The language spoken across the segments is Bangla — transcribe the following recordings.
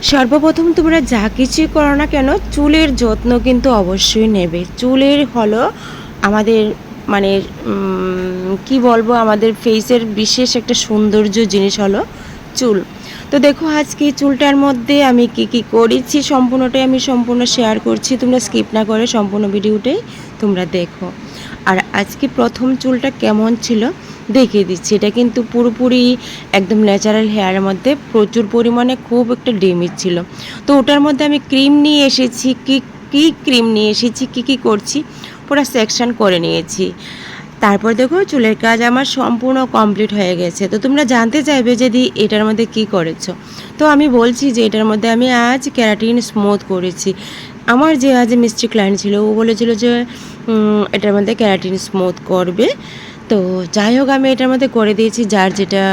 সর্বপ্রথম তোমরা যা কিছুই করো না কেন চুলের যত্ন কিন্তু অবশ্যই নেবে। চুলের হলো আমাদের মানে কি বলবো, আমাদের ফেসের বিশেষ একটা সৌন্দর্য জিনিস হলো চুল। তো দেখো আজকে চুলটার মধ্যে আমি কি করেছি সম্পূর্ণটাই আমি সম্পূর্ণ শেয়ার করছি, তোমরা স্কিপ না করে সম্পূর্ণ ভিডিওটাই তোমরা দেখো। আর আজকে প্রথম চুলটা কেমন ছিল দেখিয়ে দিচ্ছি। এটা কিন্তু পুরোপুরি একদম ন্যাচারাল হেয়ারের মধ্যে প্রচুর পরিমাণে খুব একটা ড্যামেজ ছিল। তো ওটার মধ্যে আমি ক্রিম নিয়ে এসেছি, কি ক্রিম নিয়ে এসেছি, কি করছি পুরো সেকশন করে নিয়েছি। তারপর দেখো চুলের কাজ আমার সম্পূর্ণ কমপ্লিট হয়ে গেছে। তো তোমরা জানতে চাইবে যে দি এটার মধ্যে কি করেছো, তো আমি বলছি যে এটার মধ্যে আমি আজ ক্যারাটিন স্মুথ করেছি। আমার যে আজ মিষ্টি ক্লায়েন্ট ছিল ও বলেছিল যে এটার মধ্যে ক্যারাটিন স্মুথ করবে। তো যাই হোক আমি এটার মধ্যে করে দিয়েছি যার যেটা,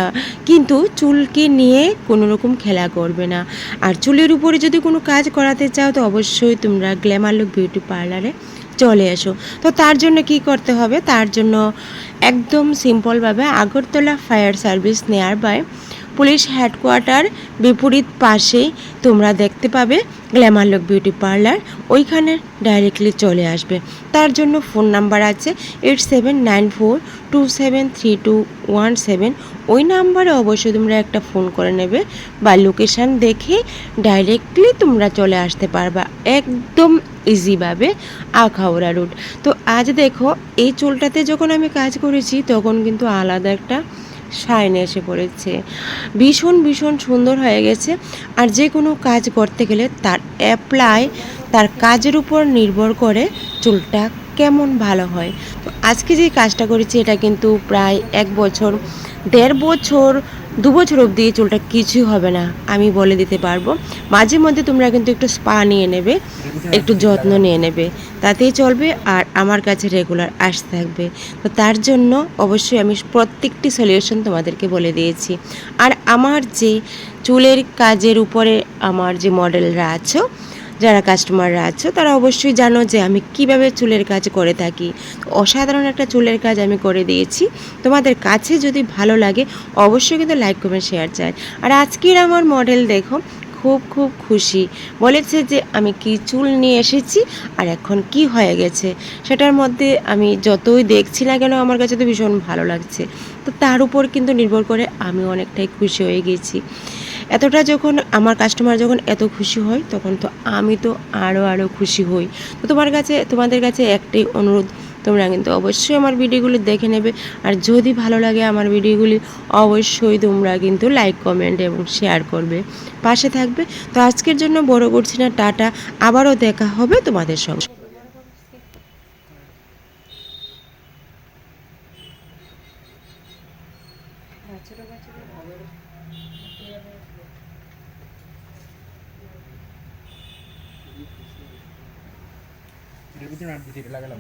কিন্তু চুলকে নিয়ে কোনো রকম খেলা করবে না। আর চুলের উপরে যদি কোনো কাজ করাতে চাও তো অবশ্যই তোমরা গ্ল্যামার লুক বিউটি পার্লারে চলে এসো। তো তার জন্য কি করতে হবে, তার জন্য একদম সিম্পলভাবে Agartala fire service near by police headquarter বিপরীত পাশেই তোমরা দেখতে পাবে গ্ল্যামার লুক বিউটি পার্লার, ওইখানে ডাইরেক্টলি চলে আসবে। তার জন্য ফোন নাম্বার আছে 8794273217। ওই নাম্বারে অবশ্যই তোমরা একটা ফোন করে নেবে বা লোকেশান দেখে ডাইরেক্টলি তোমরা চলে আসতে পারবা একদম ইজিভাবে আখাউড়া রুট। তো আজ দেখো এই চুলটাতে যখন আমি কাজ করেছি তখন কিন্তু আলাদা একটা শাইন এসে পড়েছে, ভীষণ ভীষণ সুন্দর হয়ে গেছে। আর যে কোনো কাজ করতে গেলে তার অ্যাপ্লাই তার কাজের উপর নির্ভর করে চুলটা কেমন ভালো হয়। তো আজকে যে কাজটা করেছি এটা কিন্তু প্রায় 1 বছর, 1.5 বছর, 2 বছর অবধি চুলটা কিছুই হবে না আমি বলে দিতে পারবো। মাঝে মধ্যে তোমরা কিন্তু একটু স্পা নিয়ে নেবে, একটু যত্ন নিয়ে নেবে, তাতেই চলবে। আর আমার কাছে রেগুলার আসতে থাকবে। তো তার জন্য অবশ্যই আমি প্রত্যেকটি সলিউশন তোমাদেরকে বলে দিয়েছি। আর আমার যে চুলের কাজের উপরে আমার যে মডেলরা আছো, যারা কাস্টমাররা আছো তারা অবশ্যই জানো যে আমি কিভাবে চুলের কাজ করে থাকি। অসাধারণ একটা চুলের কাজ আমি করে দিয়েছি। তোমাদের কাছে যদি ভালো লাগে অবশ্যই কিন্তু লাইক কমেন্ট শেয়ার চাই। আর আজকের আমার মডেল দেখো খুব খুব খুশি, বলেছে যে আমি কি চুল নিয়ে এসেছি আর এখন কি হয়ে গেছে। সেটার মধ্যে আমি যতই দেখছি না কেন আমার কাছে তো ভীষণ ভালো লাগছে। তো তার উপর কিন্তু নির্ভর করে আমি অনেকটাই খুশি হয়ে গেছি। এতটা যখন আমার কাস্টমার যখন এত খুশি হয় তখন তো আমি তো আরও খুশি হই। তো তোমাদের কাছে একটাই অনুরোধ, তোমরা কিন্তু অবশ্যই আমার ভিডিওগুলি দেখে নেবে। আর যদি ভালো লাগে আমার ভিডিওগুলি অবশ্যই তোমরা কিন্তু লাইক কমেন্ট এবং শেয়ার করবে, পাশে থাকবে। তো আজকের জন্য বড় করছি না, টাটা, আবারও দেখা হবে তোমাদের সঙ্গে। এটার ভিতরে আর ভিতরে লাগালাম।